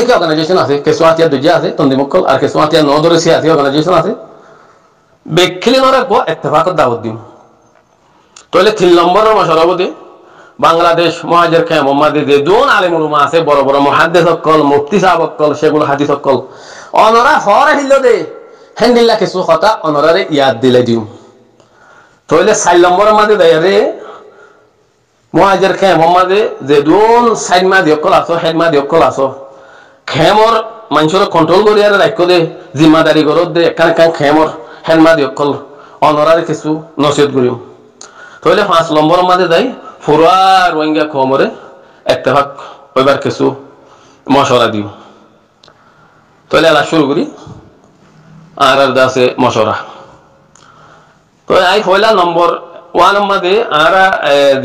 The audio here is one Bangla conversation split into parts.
কি অর্গানাইজেশন আছে কিছু আতিয়া দুজিয়া আছে তন্দিমকল আর কিছু আতিয়া নদরসি আছে অর্গানাইজেশন আছে বেখিলিনর এক ইত্তেফাকত দাওয়াত দিম তাহলে 3 নম্বরের মশারবদি বাংলাদেশ মুহাজির কে মোহাম্মদী যে দুন আলেম উলামা আছে বড় বড় মুহাদ্দিস সকল মুফতি সাহেব সকল সেগুলো হাদিস সকল অনরা ফরে হিল দে হেন্দিল্লা কিছু কথা অনরারে ইয়াদ দিলে দিম তাহলে 4 নম্বরের মধ্যে দেয়রে মুহাজির কে মোহাম্মদী যে দুন সাইডমা দিয়কল আছো হেডমা দিয়কল আছো খেমর মানুষের কন্ট্রোল করি আর রাখ দে জিম্মাদারি করত দে এখানে কান খেমর হেডমা দিয়কল অনরারে কিছু নসিহত করিম তাহলে 5 নম্বরের মধ্যে দেয় পুরা রোহিঙ্গা কমরে ইত্তেফাক হইবার কিছু মশওয়ারা দিও তাহলে আলা শুরু করি আর দাসে মশওয়ারা তো আই পয়লা নম্বর 1 নম্বরে আর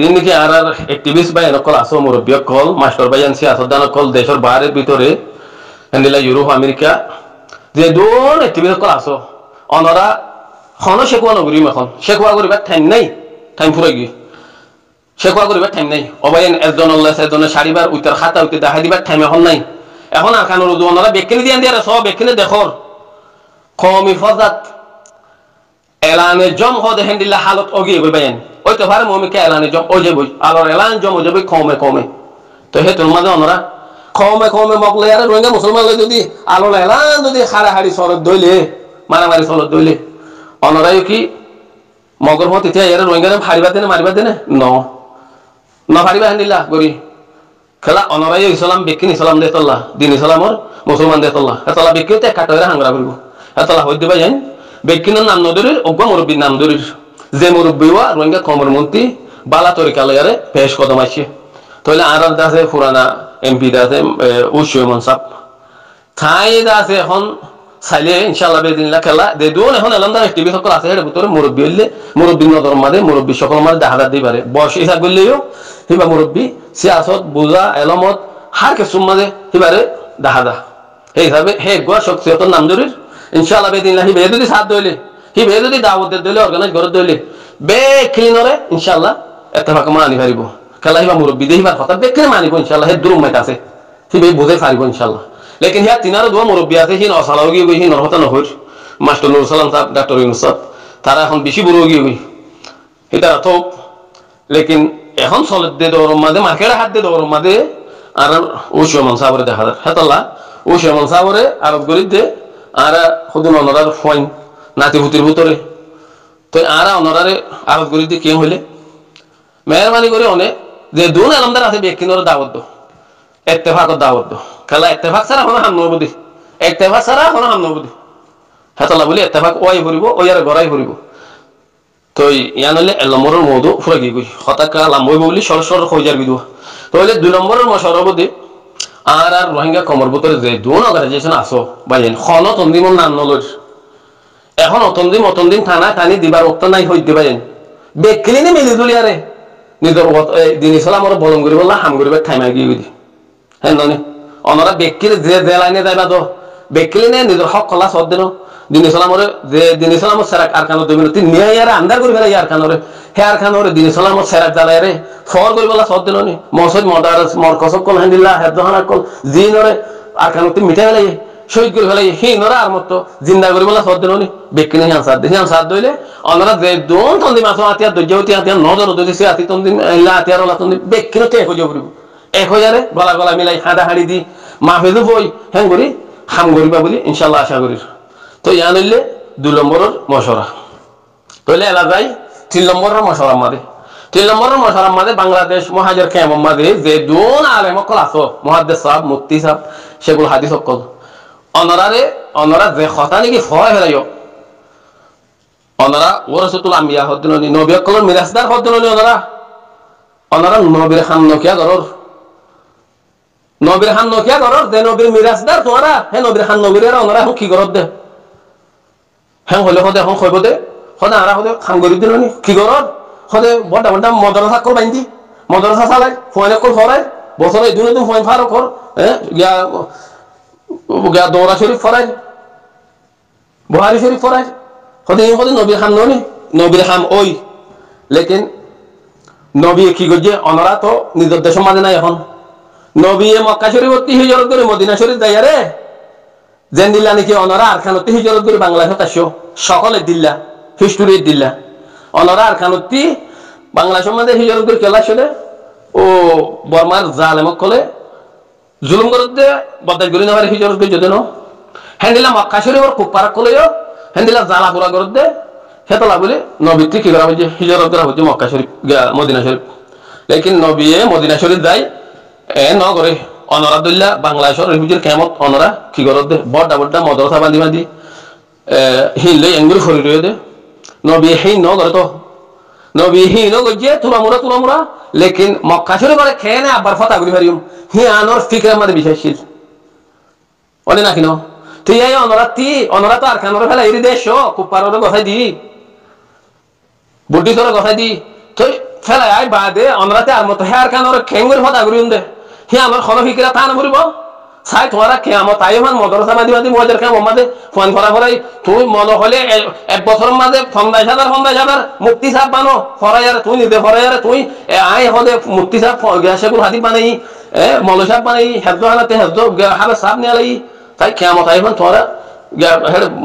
দিন কি আর অ্যাক্টিভিস্ট বাই নকল আসো মুরব্বী কল মাস্টার বাই আনসি আসদান কল দেশের বাইরের ভিতরে হেন্দিলা ইউরোপ আমেরিকা যে দোন অ্যাক্টিভিস্ট কল আসো অনরা খন শেখুয়া নগরী এখন শেখুয়া করিবার টাইম নাই টাইম ফুরাই গিয়ে শেখুয়া করিবার টাইম নাই অবাইন একজন আল্লাহ একজনের সারিবার উইতার খাতা উইতে দেখা দিবার টাইম এখন নাই এখন আখানোর ওনারা বেকিনি দিয়ে দিয়ে সব বেকিনি দেখর কমি ফজাত এলানে জম হদে হেন্দিল্লা হালত অগিয়ে গই বাইন ওইতে পারে মমিকে এলানে জম ওজে বই আলোর এলান জম ওজে বই কমে কমে তো হে তোর মাঝে ওনারা কমে কমে মগলে আর রোহিঙ্গা মুসলমান যদি আলোর এলান যদি হাড়াহাড়ি সরদ দইলে মারামারি সরদ দইলে ওনারাই কি মগর মত ইতিয়া এর রোহিঙ্গা ফাড়িবা দেনে মারিবা দেনে ন ফাড়িবা হেন্দিল্লা গরি খেলা অনরাই ইসলাম বেকিন ইসলাম দে তোল্লা দিন ইসলামর মুসলমান দে তোল্লা এতলা বেকিতে কাটরে হাঙ্গরা করব এতলা হই দিবা যাই বেকিনের নাম নদরের অজ্ঞ মুরব্বীর নাম দরির যে মুরব্বী ওয়া রোহিঙ্গা কমর মন্ত্রী বালা তরিকা লয়ারে পেশ কদম আছে তাহলে আর দাসে পুরানা এমপি দাসে উশয়মন সাহেব থাই দাসে এখন সাইলে ইনশাআল্লাহ বেদিনলা খেলা দে দুন এখন এলামদার টিভি সকল আছে এর ভিতরে মুরব্বী হইলে মুরব্বী নদর মাঝে মুরব্বী সকল মাঝে দেখা দিই পারে বয়স হিসাব করলেও হিবা মুরব্বী সিয়াসত বুঝা এলমত হার কিছু মাঝে হিবারে দেখা দা এই হিসাবে হে গোয়া শখসিয়তের নাম দরির ইনশাআল্লাহ বেদিনলা হিবে যদি সাথ দইলে হিবে যদি দাওয়াত দইলে অর্গানাইজ করে দইলে বে ক্লিনরে ইনশাআল্লাহ ইত্তেফাক মানি পারিব খেলা হিবা মুরব্বী দেহিবার কথা বে ক্লিন মানিব ইনশাআল্লাহ হে দুরুম মাইত আছে হিবে বুঝে পারিব ইনশাআল্লাহ लेकिन यहाँ तीनारो दो मुरब्बी आते ही नौसालागी गई ही नरहता নহর মাস্টার নুরুল সালাম সাহেব ডক্টর ইউনুস সাহেব তারা এখন বেশি বড় গিয়ে গই এটা তো लेकिन এখন সলদ দে দৌর মাঝে মার্কেটে হাত দে দৌর মাঝে আর উশয়মন সাহেবের দেখা যায় হেতাল্লাহ উশয়মন সাহেবের আরব গরিব দে আর খুদুন অনরার ফোন নাতি ভূতির ভিতরে তো আর অনরারে আরব গরিব দে কে হইলে মেহরবানি করে অনে যে দুন আলমদার আছে ব্যক্তিনর দাওয়াত দো ইত্তেফাকত দাওয়াত দো খেলা ইত্তেফাক ছাড়া কোনো হাম নবদি ইত্তেফাক ছাড়া কোনো হাম নবদি হেতলা বলি ইত্তেফাক ওই ভরিব ওই আর গড়াই ভরিব তো ইয়ানলে নম্বরের মৌদু ফুরা গিয়ে গই হতাকা লাম্বই বলি সর সর হইজার বিদু তাহলে 2 নম্বরের মশারবদি আর রোহিঙ্গা কমর ভিতরে যে দুন অর্গানাইজেশন আসো বাইন খন তন্দিমন নাম নলর এখন অতন্দিম থানা থানি দিবার উক্ত নাই হই দিবাইন বেকলিনে মিলি দুলিয়ারে নিজর দিন ইসলামর বলম করি বললা হাম করিবে ঠাইমা গিয়ে গই হেন ননি অনরা বেকিলে যে লাইনে যাইবা তো বেকিলে নিজের হক কলা সদ দিন দিন ইসলামরে যে দিন ইসলামর সেরাক আর কানো দেবেন তিন নিয়ে ইয়ারে আন্দার করি ফেলা ইয়ার কানরে হে আর কানরে দিন ইসলামর সেরাক জ্বালায় রে ফর করি বলা সদ দিন নি মসজিদ মদারস মরকসক কল হান্দিল্লাহ হেদহানা কল জিনরে আর কানো তি মিটাই ফেলাই শহীদ করে ফেলাই হি নরা আর মত জিন্দা করি বলা সদ দিন নি বেকিলে হিয়ান সাদ দইলে অনরা যে দোন তন্দি মাছ আতিয়া দজ্জাউতি আতিয়া নজর দদিসি আতি তন্দি ইল্লা আতিয়ার ওলা তন্দি বেকিলে তে হইজো পড়িব 1000 গলা গলা মিলাই হাঁদা হাঁড়ি দি মাহফিজু বই হ্যাঁ করি হাম করিবা বলি ইনশাআল্লাহ আশা করি তো ইয়া নইলে 2 নম্বরের মশওয়ারা তাহলে এলা যাই 3 নম্বরের মশওয়ারা মাদে 3 নম্বরের মশওয়ারা মাদে বাংলাদেশ মুহাজির কে মোহাম্মদী যে দুন আলেম কল আছো মুহাদ্দিস সাহেব মুফতি সাহেব সেগুলো হাদিস কল অনরা যে কথা নাকি ফয় ফেলাইও অনরা ওরাসাতুল আম্বিয়া হদ্দননি নবী কলর মিরাসদার হদ্দননি অনরা নবীর খান নকিয়া গরর নবীর হান নকিয়া গরর দে নবীর মিরাসদার তোরা হে নবীর হান নবীর ওনারা এখন কি গরর দে হ্যাঁ হলে হদে এখন কইব দে হদে আরা হদে খান গরি দিলনি কি গরর হদে বড় বড় মদরসা কর বাইন্দি মদরসা চালাই ফয়না কর ফরাই বছরে দুনে তুমি ফয়ন ফারো কর গিয়া দৌরা শরীফ ফরাই বুহারি শরীফ ফরাই হদে নবীর হান ননি নবীর হাম ওই লেকিন নবী কি গজে ওনারা তো নিজের দেশের মাঝে নাই এখন নবী মক্কা শরীফতি হিজরত করে মদিনা শরীফ যাইয়ারে যেন দিল্লা নাকি অনরা আরখানতি হিজরত করে বাংলাদেশত আসো সকলে দিল্লা হিস্টোরি দিল্লা অনরা আরখানতি বাংলাদেশের মধ্যে হিজরত করে কেলা আসলে ও বর্মার জালেমক কলে জুলুম করতে বদাই করি না পারে হিজরত করে যদি ন হ্যান্ডিলা মক্কা শরীফর খুব পারাক কলেও হ্যান্ডিলা জ্বালা পুরা করতে হেতলা বলে নবীকে কি করা হয়েছে হিজরত করা হয়েছে মক্কা শরীফ মদিনা শরীফ লেকিন নবী মদিনা শরীফ যাই ন করে অনরাদুল্লাহ বাংলাদেশের রিফিউজির কেমত অনরা কি করত দে বড় বড় মদরসা বান্ধি বান্ধি হিনলে এঙ্গুরি ফরি রয়ে দে নবী হিন ন করে তো নবী হিন গজে তুলামুরা লেকিন মক্কা শরীফ করে খেয়ে না আবার ফতা করি পারিম হি আনর ফিকরের মধ্যে বিশ্বাসশীল বলে না কিনো তুই এই অনরা তো আর খানোর ফেলা এরি দেশ খুব পারোর কথাই দি বুদ্ধিসর কথাই দি তুই ফেলা আই বাদে অনরাতে আর মতো হে আর খানোর খেঙ্গুরি ফতা করি দে হি আমার খন ফিকরা তা নকরিব চাই তোমারা কেয়ামত তাই মান মদরসা মাদি মাদি মজার কাম মাদে ফোন করা ফরাই তুই মন হলে এক বছরের মাঝে 50,000 মুক্তি সাহেব বানো ফরাইয়ারে তুই নিদে ফরাইয়ারে তুই আই হদে মুক্তি সাহেব গ্যাসেগুল হাতি বানাই মল সাহেব বানাই হেদ্দ হানাতে হেদ্দ হাবে সাহেব নিয়ে লাই তাই কেয়ামত আই মান তোরা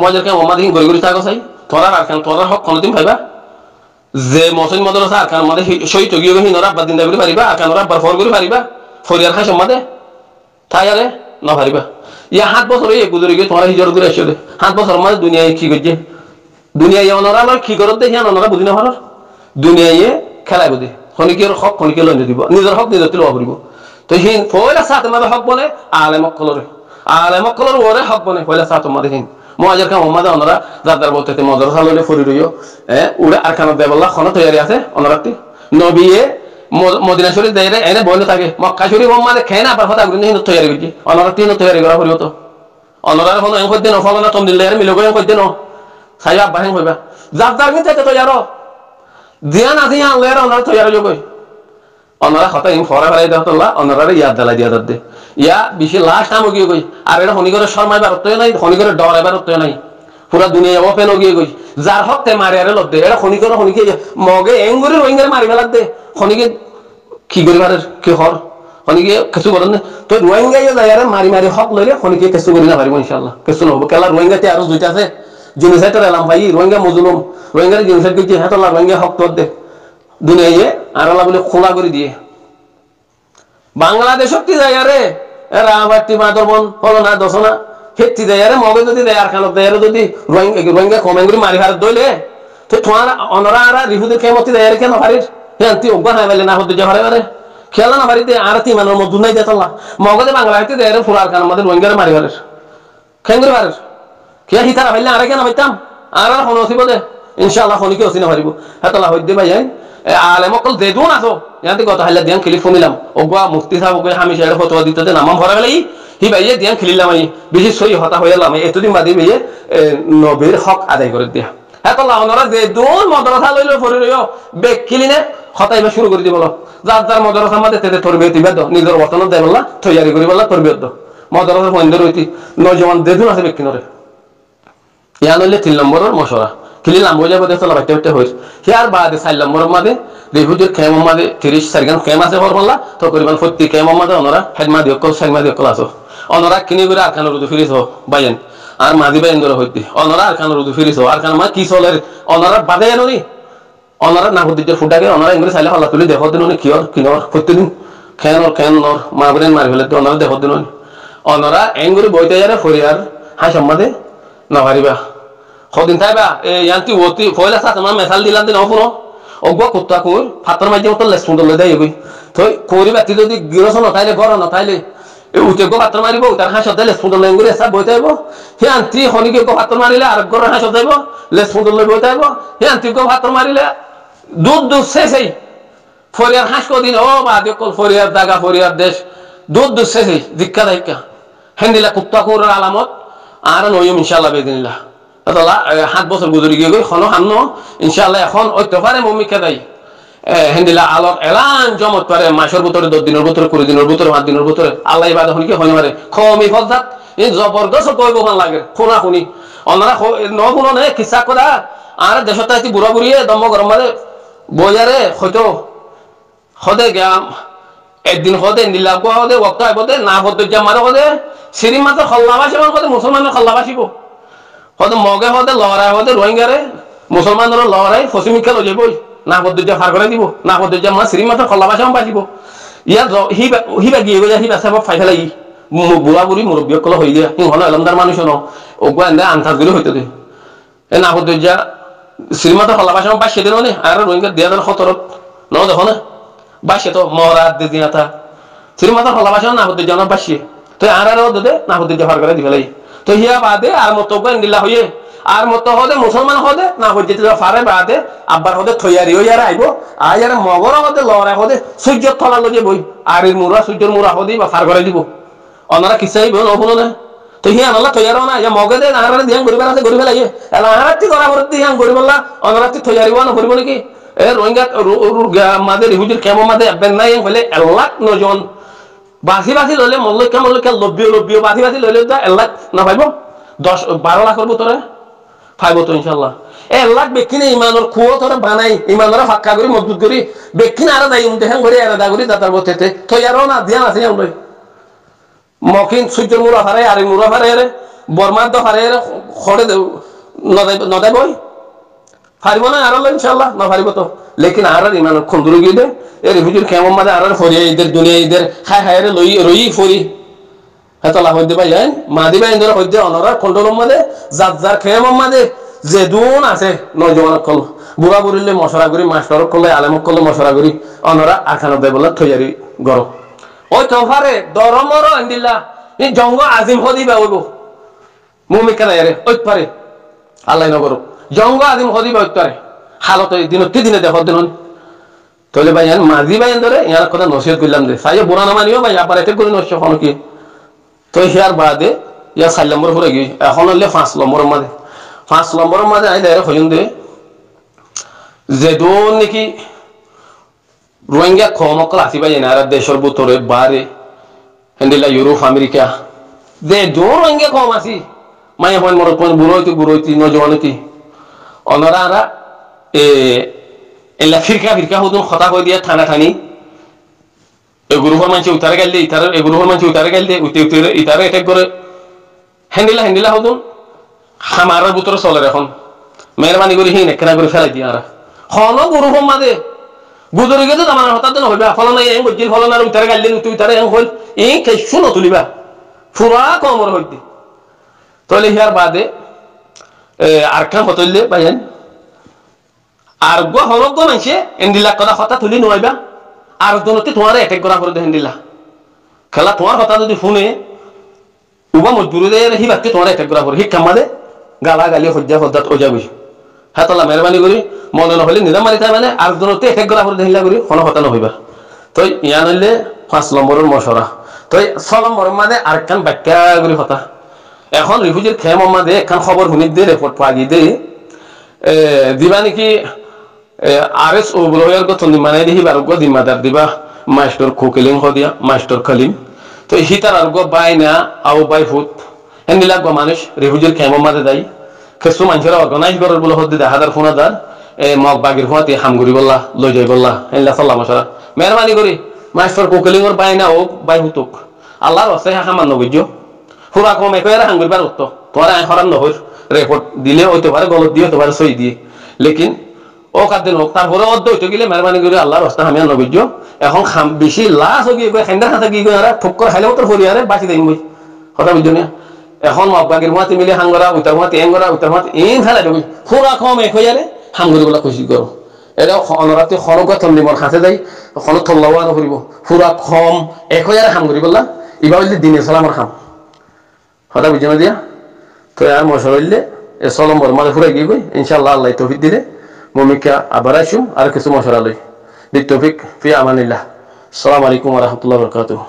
মজার কাম মাদি গড়ি গড়ি থাকো চাই তোরা আর কেন তোরা হক কোনদিন পাইবা যে মসজিদ মদরসা আর কান মাদে শহীদ গিয়ে হিনরা বাদ দিন দাবি পারিবা আর কানরা বার ফর করি পারিবা ফরিয়ার খাই সম্মাদে তাই আরে না পারিবা ইয়া 7 বছর এই গুজরে গিয়ে তোমার হিজরত করে আসছে 7 বছর মানে দুনিয়ায় কি করছে দুনিয়ায় অনরা লয় কি করতে হিয়ান অনরা বুঝি না পারো দুনিয়ায় খেলাই বুঝি খনিকের হক খনিকে লঞ্জ দিব নিজের হক নিজে তুলবা করিব তো হিন পয়লা সাথে মাদে হক বলে আলেমক কলর ওরে হক বলে পয়লা সাথে মাদে হিন মজার কাম মাদে অনরা দাদার বলতে মদরসা লইলে ফরি রইও উড়ে আরখানা দেবল্লাহ খন তৈরি আছে অনরাতি নবীয়ে মদিনা শরীফ যাইরে এনে বলে থাকে মক্কা শরীফ মানে খেয়ে না আবার কথা গুলো হিন্দু তৈরি করছি অনরা তিন তৈরি করা করিব তো অনরার কোনো এম করতে নফল না তম দিলে মিলো করে করতে ন সাই আব্বা হেন হইবা যার কিন্তু তো যারো দিয়া না দিয়া আনলে অনরা তৈরি হইব অনরা কথা ইন ফরা ফেলাই দাও তোলা অনরার ইয়াদ দালাই দিয়া দে ইয়া বেশি লাস্ট নাম গিয়ে কই আর এটা হনি করে শর্মাইবার অর্থ নাই হনি করে ডরাইবার অর্থ নাই পুরা দুনিয়া ওপেন গিয়ে কই যার হক তে মারি আরে লদ্দে এটা খনি করে খনিকে মগে এঙ্গুরি রোহিঙ্গার মারি ফেলাক দে খনিকে কি করিবারের কি হর খনিকে কিছু করেন না তো রোহিঙ্গা যাইয়ারে মারি মারি হক লইলে খনিকে কিছু করি না পারিব ইনশাআল্লাহ কিছু নহব কেলা রোহিঙ্গাতে আরো দুইটা আছে জেনোসাইডের এলাম ভাই রোহিঙ্গা মজলুম রোহিঙ্গার জেনোসাইড করছে হেতলা রোহিঙ্গা হক তোর দে দুনিয়ায় আর আল্লাহ বলে খোলা করে দিয়ে বাংলাদেশত কি যাইয়ারে রাবাটি মাদরবন হলো না দশনা হেতি দেয়ারে মগে যদি দেয়ার খানত দেয়ারে যদি রোহিঙ্গা কমেঙ্গুরি মারি হার দইলে তো তোমার অনরা আর রিহুদের কেমতি দেয়ারে কেন পারিস হ্যাঁ তুই অজ্ঞান হয় বলে না হতে যে হারে বারে খেলা না পারি দে আর তি মানের মধ্যে নাই দেতলা মগদে বাংলা হইতে দেয়ারে ফুরার খান আমাদের রোহিঙ্গারে মারি হারেস খেঙ্গুরি হারেস কে হিতারা ভাইলে আর কেন হইতাম আর হন হসিব দে ইনশাআল্লাহ হনিকে হসি না পারিব হেতলা হইতে ভাই আলেমকল দেদুন আছো ইয়াতে কথা হাইলা দিয়ান খেলি ফমিলাম ওগা মুফতি সাহেব ওগা হামি শেয়ার ফতোয়া দিতে দে নামাম ভরা গেলাই হি ভাইয়ে দিয়ান খেলিলাম আমি বেশি সই হতা হইলাম এতদিন বাদে ভাইয়ে নবীর হক আদায় করে দিয়া হেতলা অনরা দেদুন মদরসা লইলো ফরি রইও বেক কিলিনে হতাইবা শুরু করে দিবল যার যার মদরসা মাঝে তেতে তরবিয়ত দিবা দাও নিজের বতন দেয় বললা তৈয়ারি করি বললা তরবিয়ত দাও মদরসা বন্ধ রইতি নজওয়ান দেদুন আছে বেক কিনরে ইয়া নইলে 3 নম্বরের মশরা কিলিলাম বলে বলে চলা বাইতে বাইতে হইস হিয়ার বাদে 4 নম্বরের মাঝে রিহুদের খেম মাঝে 30 সারগান খেম আছে ফরমাল্লা তো করিবান প্রতি খেম মাঝে ওনারা হেডমা দিও কল সাইমা দিও কল আসো ওনারা কিনি করে আর খানোর ফিরিস বাইন আর মাঝি বাইন ধরে হইতি ওনারা আর খানোর ফিরিস আর খান মা কি চলে ওনারা বাদে এনোনি ওনারা না হদিতে ফুটাকে ওনারা ইংরেজি সাইলে হল্লা তুলি দেখো দিন কিয়র কিনর প্রতিদিন খেনর মা বলেন মারি ফেলে ওনারা দেখো দিন ওনারা এঙ্গুরি বইতে যারে ফরিয়ার হাই সম্মাদে না পারিবা কদিন থাইবা ইয়ান্তি ওতি ফয়লা সাথে মা মেসাল দিলাম দিন অপুনো অগবা কুত্তা কুর ফাতর মাঝে মতো লেসুন্ডল দেয় গই তো করিবা তি যদি গিরস ন তাইলে গর ন তাইলে এ উতে গো ফাতর মারিব তার হাসত লেসুন্ডল লেঙ্গুরি সব বইতাইব হিয়ান্তি হনিকে গো ফাতর মারিলে আর গর হাসত দেব লেসুন্ডল বইতাইব হিয়ান্তি গো ফাতর মারিলে দুধ শেষই ফরিয়ার হাস কদিন ও বাদে কল ফরিয়ার দাগা ফরিয়ার দেশ দুধ শেষই দিক্কা দাইকা হেন্দিলা কুত্তা কুরের আলামত আর নয়ম ইনশাআল্লাহ বেদিনিল্লাহ আল্লাহ 7 বছর গুজরি গিয়ে গই খনো হান্ন ইনশাআল্লাহ এখন ঐত্যফারে মুমিকে দেই হেন্দিলা আলোক এলান জমত পারে মাসের ভিতরে 10 দিনের ভিতরে 20 দিনের ভিতরে 5 দিনের ভিতরে আল্লাহ ইবাদত হনি কি হনি মারে খমি ফজাত এই জবরদস্ত কইব ভাল লাগে খোনা খুনি অনরা ন গুণ নে কিসা করা আর দেশতাইতি বুড়া বুড়িয়ে দম গরম মারে বজারে হয়তো হদে গাম একদিন হদে নীলাগ হদে ওক্ত হদে না হতে জামার হদে সিরিম মাত্র খল্লাবাসি হদে মুসলমানের খল্লাবাসিব হদে মগে হদে লড়াই হদে রোহিঙ্গারে মুসলমানের লড়াই ফসিমিকা লই যাবই না হতে যা ফার করে দিব না হতে জামা সিরিম মাত্র খল্লাবাসি বাঁচিব ইয়ার হিবা গিয়ে গিয়ে হিবা সাহেব ফাই ফেলাই বুড়া বুড়ি মুরব্বী কল হই দিয়া হলো এলমদার মানুষ ন ওগুয়া এনে আন্তাজ করে হইতে দে এ না হতে যা সিরিম মাত্র খল্লাবাসি বাঁচি দিল নে আর রোহিঙ্গা 2017 ন দেখো না বাসে তো মরা দিদিনা তা সিরিম মাত্র খল্লাবাসি না হতে জানা বাসি তো আর দে না হতে যা ফার করে দি ফেলাই তো হিয়া বাদে আর মতো নিলা হইয়ে আর মতো হদে মুসলমান হদে না হইতে ফারে বাদে আব্বার হদে থইয়ারি হইয়ার আইব আর মগর হদে লড়াই হদে সূর্যের তলা লগে বই আর মুরা সূর্যের মুরা হদি বা ফার করে দিব অনারা কিসাইব নবুনো না তো হিয়া আল্লাহ থইয়ার না ইয়া মগে দে আনারা দিয়াং গরিবার আছে গরিব লাগে এলা আনারাতি করা বরত দিয়াং গরিবল্লা অনারাতি থইয়ারিব না করিব নাকি এ রোহিঙ্গা মাদের হুজুর কেমন মাদে আবেন নাই হলে আল্লাহ নজন বাসি বাসি লইলে মল্লিকা লব্বিও বাসি বাসি লইলে যা আল্লাহ না পাইব 10-12 লাখের ভিতরে পাইব তো ইনশাআল্লাহ আল্লাহ বেকিনে ইমানের খুও তোরা বানাই ইমানরা ফাক্কা করি মজবুত করি বেকিনে আর দাই দেখেন করে আর দা করি দাতার বতেতে থইয়ারও না দিয়ান আছে আমরা মকিন সূর্যের মুরা ফারে আর মুরা ফারে বর্মার দ ফারে খড়ে নদাই বই পারিব না আর ইনশাআল্লাহ না পারিব তো লেকিন আর ইমান খুন্দুর গিয়ে দে এর হুজুর কেমন মাদে আর ফরিয়ে ঈদের দুনিয়া ঈদের হায় হায় রে রই ফরি হয়তো লাভ হইতে পাই যায় মাদি ভাই ধরে হইতে অনরা কন্ট্রোল মাদে যার কেমন মাদে যে দুন আছে নজওয়ান কল বুড়া বুড়িলে মশলা করি মাস্টার করলে আলেম করলে মশলা করি অনরা 98 বলে থইয়ারি গরম ওই তোফারে দরমর আন্দিল্লা এই জঙ্গ আজিম হদিবা হইব মুমিকা রে ওই পারে আল্লাহ নগর জঙ্গ আজিম হদিবা ওই পারে হালত দিনে দেখো দিন তাহলে ভাই মাঝি ভাই ধরে ইয়ার কথা নসিহত করলাম যে সাইয়ে বুড়া না মানিও ভাই আবার এতে করে নষ্ট হন কি তো হিয়ার বাদে ইয়া 4 নম্বর পরে গিয়ে এখন হলে 5 নম্বরের মাঝে আই দেয় হইন দে যে দোন নাকি রোহিঙ্গা কমকল আসি ভাই না আর দেশের ভিতরে বারে হেন্দিলা ইউরোপ আমেরিকা যে দোন রোহিঙ্গা কম আসি মাই হন মর কোন বুড়োইতি নজওয়ানতি অনরা এলা ফিরকা হুদুন কথা কই দিয়া থানা থানি এ গ্রুপের মানুষ উতারে গেল এই গ্রুপের মানুষ উতারে গেল উতে ইতারে অ্যাটাক করে হ্যান্ডিলা হুদুন হামারার ভিতরে চলে এখন মেহরবানি করে হিন একনা করে ফেলাই দিয়ে আর হন গ্রুপের মাঝে গুজরে গেছে আমার হঠাৎ না হইবা ফলন নাই এং গজিল ফলন আর উতারে গেল উতারে এং হল এই কেসু ন তুলিবা পুরা কমর হইতে তাহলে হিয়ার বাদে আর কাম হতইলে ভাইয়েন আর গো হলক গো মানছে এন্ডিলা কথা তুলি নইবা আর দনতে তোমার অ্যাটাক করা করে দেন দিলা খেলা তোমার কথা যদি শুনে উবা মজবুরি দে হি বাক্য তোমার অ্যাটাক করা করে হি কামাদে গালি হজ্জাত ও যাবি হ্যাঁ তাল্লাহ মেহরবানি করি মনে নহলে নিজাম মারি তাই মানে আর দনতে অ্যাটাক করা করে দেন করি কোনো কথা নহইবা তো ইয়া নইলে 5 নম্বরের মশরা তো 6 নম্বরের মাঝে আর কান ব্যাখ্যা করি কথা এখন রিফিউজির খেম মাঝে একখান খবর শুনি দে রিপোর্ট পাগি দে দিবা নাকি আরএস ও ব্লয়ার গো তন্দি মানে দিহি বার গো দিমাদার দিবা মাস্টার কোকেলিং হদিয়া মাস্টার কলিম তো হিতার আর গো বাইনা আও বাই ফুট হেন্দিলা গো মানুষ রিফিউজির খেম মাঝে যাই কিছু মানুষেরা অর্গানাইজ করার বলে হদি 10,000 15,000 মগ বাগির ফুয়াতে হামগুড়ি বললা লই যাই বললা হেন্দিলা সাল্লাম মশরা মেহরবানি করি মাস্টার কোকেলিং এর বাইনা ও বাই ফুটুক আল্লাহর ওয়াসে সামান্য বুঝছো পুরা কম একবার হাঙ্গুরবার উত্তর তোমার আই হরান নহর রেকর্ড দিলে হইতে পারে গলত দিয়ে হতে পারে সই দিয়ে লেকিন ও কাদিন হোক তারপরে অর্ধ হইতে গেলে মেহরবানি করে আল্লাহর রাস্তা আমি নবীজ এখন বেশি লাশ হয়ে গিয়ে খেন্দার হাতে গিয়ে ঠুক্কর খাইলে মতো ফরিয়ারে বাঁচি দিন বই কথা বুঝছো না এখন মগবাগির মাতে মিলে হাঙ্গরা উতার মাতে এঙ্গরা উতার মাতে এই ফেলা দেবই পুরা কম এক হয়ে যারে হাঙ্গুরি বলা খুশি করো এটা অনরাতে খনকা থন্দি মর খাতে যাই খন থল্লাওয়া নকরিব পুরা কম এক হয়ে যারে হাঙ্গুরি বললা ইবা বললে দিনে সালামর খাম কথা বুঝছো না দিয়া তো আর মশলা হইলে এ সলম্বর মাঝে ফুরাই গিয়ে গই ইনশাআল্লাহ আল্লাহ তৌফিক দিলে মমিকা আবার আসুম আর কিছু মশলা লই বিতৌফিক ফি আমানিল্লাহ আসসালামু আলাইকুম ওয়া রাহমাতুল্লাহি ওয়া বারাকাতুহু।